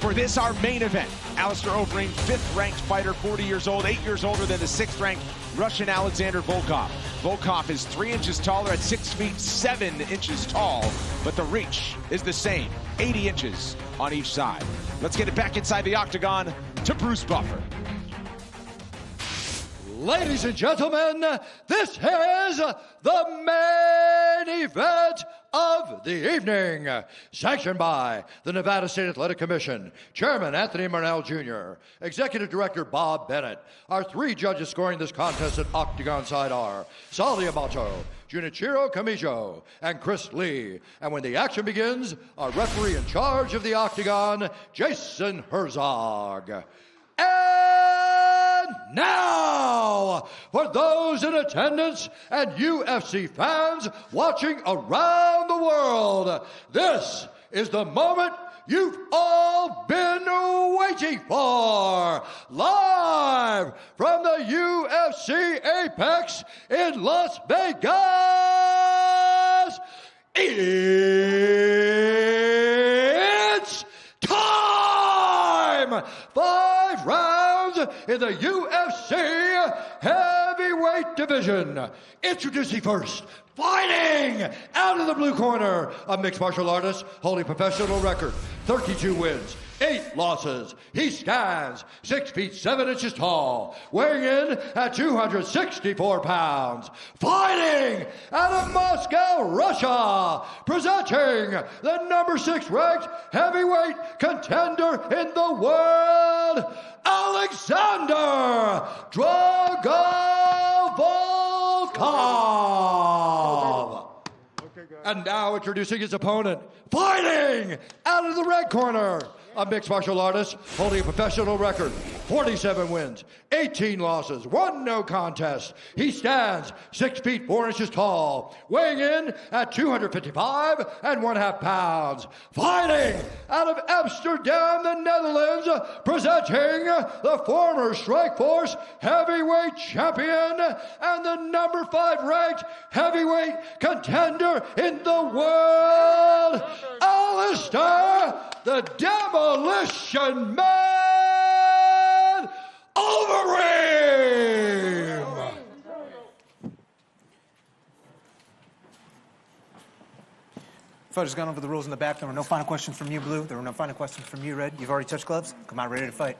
For this, our main event, Alister Overim, 5th-ranked fighter, 40 years old, 8 years older than the 6th-ranked Russian Alexander Volkov. Volkov is 3 inches taller at 6 feet 7 inches tall, but the reach is the same, 80 inches on each side. Let's get it back inside the octagon to Bruce Buffer. Ladies and gentlemen, this is the main event of the evening, sanctioned by the Nevada State Athletic Commission, Chairman Anthony Marnell Jr., Executive Director Bob Bennett. Our 3 judges scoring this contest at octagon side are Sal Amato, Junichiro Kamijo, and Chris Lee. And when the action begins, our referee in charge of the octagon, Jason Herzog. And now, for those in attendance and UFC fans watching around the world, this is the moment you've all been waiting for. Live from the UFC Apex in Las Vegas, it's time! 5 rounds in the UFC heavyweight division. Introducing first, fighting out of the blue corner, a mixed martial artist holding professional record, 32 wins, 8 losses. He stands 6 feet 7 inches tall, weighing in at 264 pounds. Fighting out of Moscow, Russia, presenting the number 6 ranked heavyweight contender in the world, Alexander Drago Volkov. And now introducing his opponent, fighting out of the red corner, a mixed martial artist holding a professional record, 47 wins, 18 losses, 1 no contest. He stands 6 feet 4 inches tall, weighing in at 255 1/2 pounds. Fighting out of Amsterdam, the Netherlands, presenting the former Strikeforce heavyweight champion and the number 5 ranked heavyweight contender in the world, Alister, the Demolition Man, Overim! Fighters gone over the rules in the back. There were no final questions from you, Blue. There were no final questions from you, Red. You've already touched gloves. Come out ready to fight.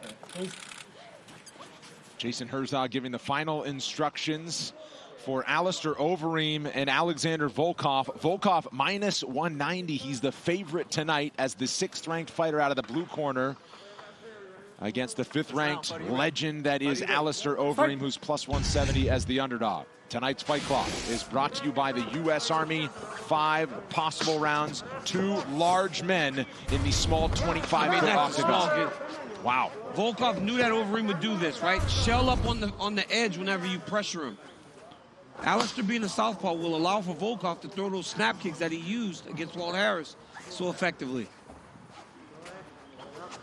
Jason Herzog giving the final instructions for Alister Overim and Alexander Volkov. Volkov minus 190. He's the favorite tonight as the 6th-ranked fighter out of the blue corner against the 5th-ranked legend that is Alister Overim, who's plus 170 as the underdog. Tonight's fight clock is brought to you by the U.S. Army. 5 possible rounds, 2 large men in the small 25-foot octagon. Wow. Volkov knew that Overim would do this, right? Shell up on the edge whenever you pressure him. Alister being a southpaw will allow for Volkov to throw those snap kicks that he used against Walt Harris so effectively.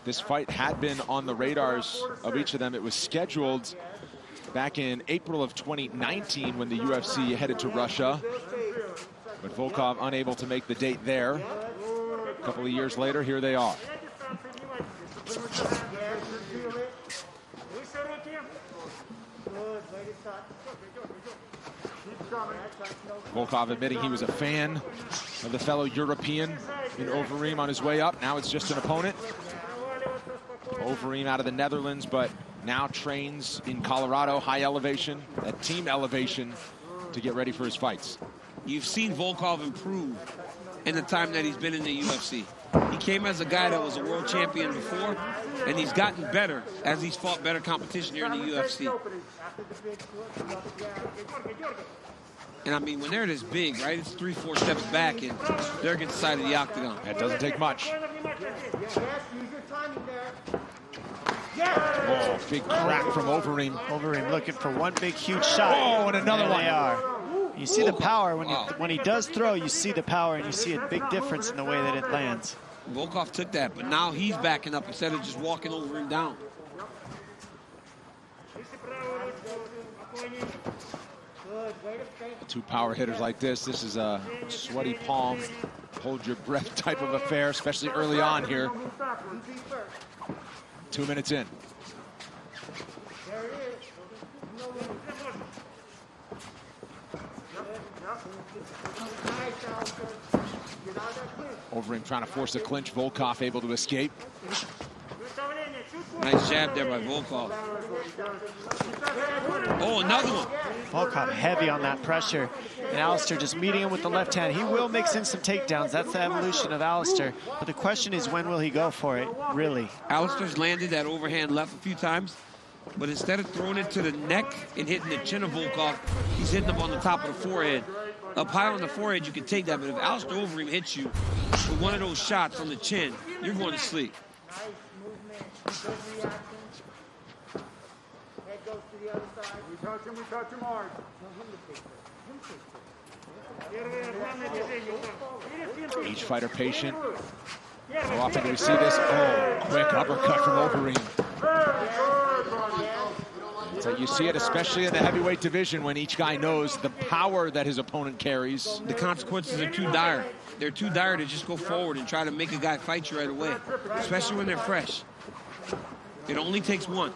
This fight had been on the radars of each of them. It was scheduled back in April of 2019 when the UFC headed to Russia. But Volkov unable to make the date there. A couple of years later, here they are. Volkov admitting he was a fan of the fellow European in Overim on his way up. Now it's just an opponent. Overim out of the Netherlands, but now trains in Colorado, high elevation, at team elevation, to get ready for his fights. You've seen Volkov improve in the time that he's been in the UFC. He came as a guy that was a world champion before, and he's gotten better as he's fought better competition here in the UFC. And I mean, when they're this big, right, it's 3-4 steps back, and they're against the side of the octagon. That doesn't take much. Oh, big crack from Overim. Overim looking for one big, huge shot. Oh, and another one. They are. You see the power when he does throw. You see the power, and you see a big difference in the way that it lands. Volkov took that, but now he's backing up instead of just walking Overim down. Two power hitters like this is a sweaty palm, hold your breath type of affair, especially early on here. 2 minutes in. Overim trying to force a clinch. Volkov able to escape. Nice jab there by Volkov. Oh, another one. Volkov heavy on that pressure. And Allister just meeting him with the left hand. He will mix in some takedowns. That's the evolution of Allister. But the question is, when will he go for it, really? Allister's landed that overhand left a few times, but instead of throwing it to the neck and hitting the chin of Volkov, he's hitting him on the top of the forehead. Up high on the forehead, you can take that, but if Allister Overim hits you with one of those shots on the chin, you're going to sleep. We touch him hard. Each fighter patient. How often do we see this? Oh, quick uppercut from Overim. So you see it especially in the heavyweight division when each guy knows the power that his opponent carries. The consequences are too dire. They're too dire to just go forward and try to make a guy fight you right away, especially when they're fresh. It only takes one.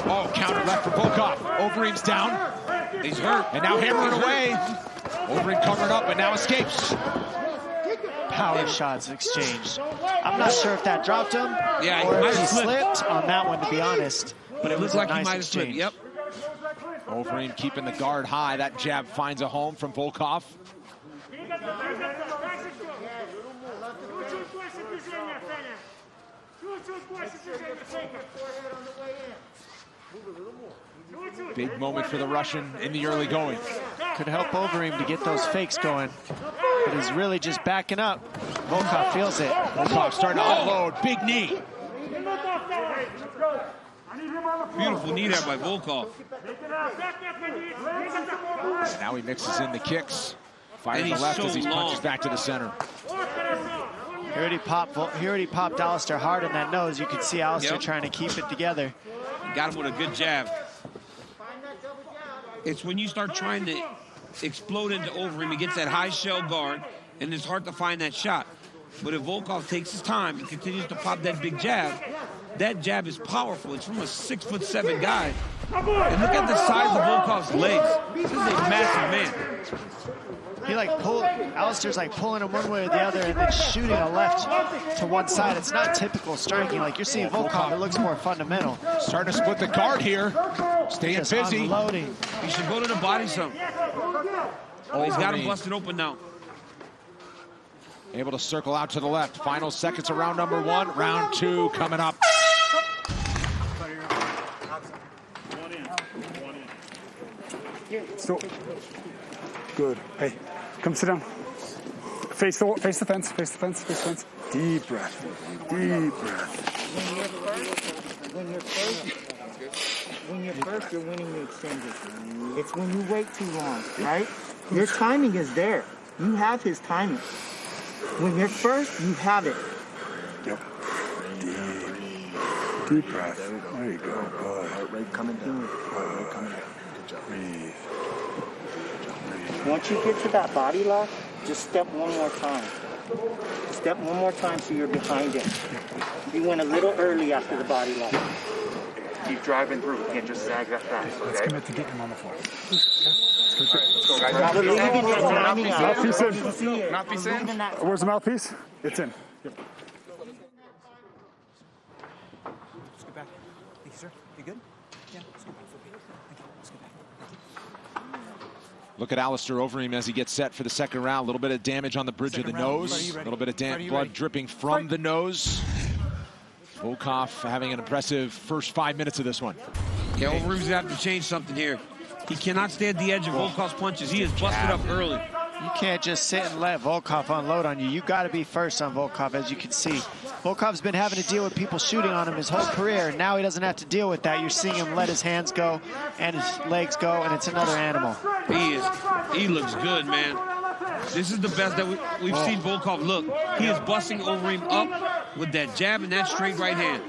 Oh, counter left for Volkov. Overeem's down. He's hurt. And now hammering away. Overeem covering up and now escapes. Power shots exchanged. I'm not sure if that dropped him Yeah, or he if he slipped. slipped on that one, to be honest. But it was Looked like a he nice might have slipped. exchange. Yep. Overeem keeping the guard high. That jab finds a home from Volkov. Big moment for the Russian in the early going. Could help Overeem to get those fakes going. But he's really just backing up. Volkov feels it. Volkov starting to unload. Big knee. Beautiful knee there by Volkov. And now he mixes in the kicks. Fires And the he's left so as he punches long. back to the center. He already popped Allister hard in that nose. You could see Allister Yep. trying to keep it together. Got him with a good jab. It's when you start trying to explode into Overim, he gets that high shell guard, and it's hard to find that shot. But if Volkov takes his time and continues to pop that big jab, that jab is powerful. It's from a 6'7" guy. And look at the size of Volkov's legs. This is a massive man. He Allister's like pulling him one way or the other and then shooting a left to one side. It's not typical striking like you're seeing Volkov. It looks more fundamental. Starting to split the guard here. Staying Just busy. unloading. He should go to the body some. Oh, he's got him busted open now. Able to circle out to the left. Final seconds of round number one. Round two coming up. So good. Hey, come sit down. Face the fence. Face the fence. Deep breath. Deep breath. When you're first, you're winning the extended. It's when you wait too long, right? Your timing is there. You have his timing. When you're first, you have it. Yep. Deep breath. There you go. Good. Heart rate coming in. Heart rate coming in. Good job. Breathe. Once you get to that body lock, just step one more time. Step one more time so you're behind him. You went a little early after the body lock. Keep driving through. You can't just sag that fast. Okay? Let's commit to getting him on the floor. Let's go, guys. Believe in your timing. Mouthpiece in. Mouthpiece in. Where's the mouthpiece? It's in. Yep. Let's go back. Thank you, sir. You good? Yeah, let's go back. Thank you. Let's go back. Look at Allister Overim as he gets set for the second round. A little bit of damage on the bridge of the nose. A little bit of blood dripping from the nose. Volkov having an impressive first 5 minutes of this one. Yeah, Overeem's gonna have to change something here. He cannot stay at the edge of Volkov's punches. He is busted up early. You can't just sit and let Volkov unload on you. You got to be first on Volkov, as you can see. Volkov's been having to deal with people shooting on him his whole career. Now he doesn't have to deal with that. You're seeing him let his hands go and his legs go, and it's another animal. He looks good, man. This is the best that we've seen Volkov look. He is busting Overeem up with that jab and that straight right hand.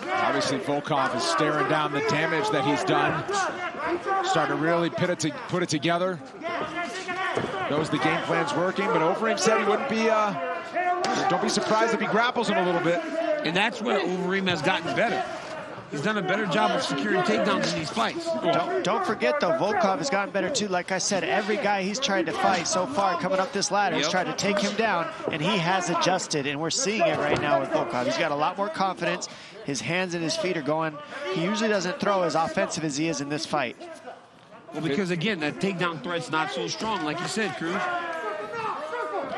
Obviously, Volkov is staring down the damage that he's done. Starting to really put it together. Knows the game plan's working, but Overim said he wouldn't be, don't be surprised if he grapples him a little bit. And that's where Overim has gotten better. He's done a better job of securing takedowns in these fights. Don't forget, though, Volkov has gotten better, too. Like I said, every guy he's tried to fight so far coming up this ladder has tried to take him down, and he has adjusted, and we're seeing it right now with Volkov. He's got a lot more confidence. His hands and his feet are going. He usually doesn't throw as offensive as he is in this fight. Well, because, again, that takedown threat's not so strong, like you said, Cruz.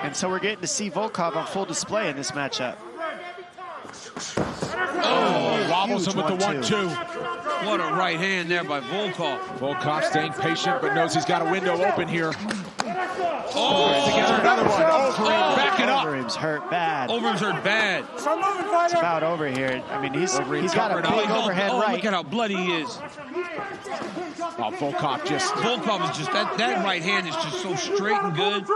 And so we're getting to see Volkov on full display in this matchup. Oh, wobbles him with the 1-2. What a right hand there by Volkov. Volkov staying patient, but knows he's got a window open here. Oh, together another one. Overim backing up. Overeem's hurt bad. Overeem's hurt bad. It's about over here. I mean, he's got a big overhead right. Look at how bloody he is. Oh, Volkov is just, that right hand is just so straight and good.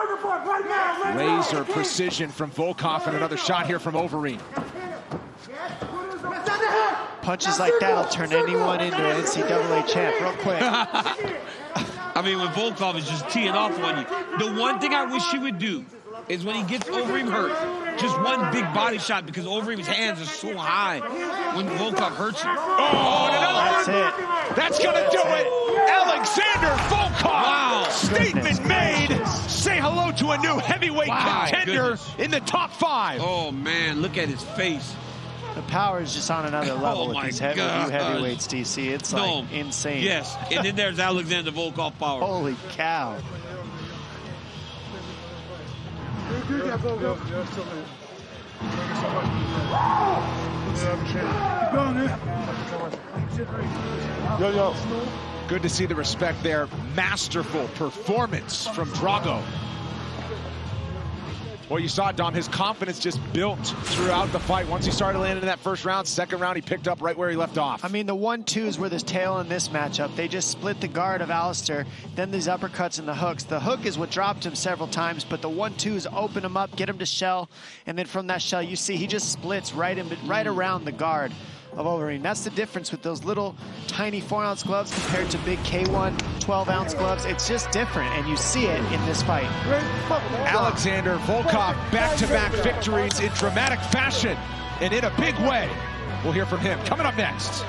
Laser precision from Volkov, and another shot here from Overim. Punches like that'll turn anyone into an NCAA champ real quick. I mean, when Volkov is just teeing off on you. The one thing I wish he would do is when he gets Overim hurt, just one big body shot, because Overeem's hands are so high when Volkov hurts him. Oh, and another That's one. it. That's gonna do it. Alexander Volkov. Wow. Statement made. Say hello to a new heavyweight contender in the top 5. Oh, man, look at his face. The power is just on another level with these new heavyweights, DC. It's like insane. Yes, and then there's Alexander Volkov power. Holy cow. Good to see the respect there. Masterful performance from Drago. Well, you saw, Dom, his confidence just built throughout the fight. Once he started landing in that first round, second round, he picked up right where he left off. I mean, the 1-2s were the tail in this matchup. They just split the guard of Alister, then these uppercuts and the hooks. The hook is what dropped him several times, but the 1-2s open him up, get him to shell, and then from that shell, you see he just splits right around the guard of Overim. That's the difference with those little tiny 4-ounce gloves compared to big K1 12-ounce gloves. It's just different, and you see it in this fight. Alexander Volkov, back-to-back victories in dramatic fashion and in a big way. We'll hear from him coming up next.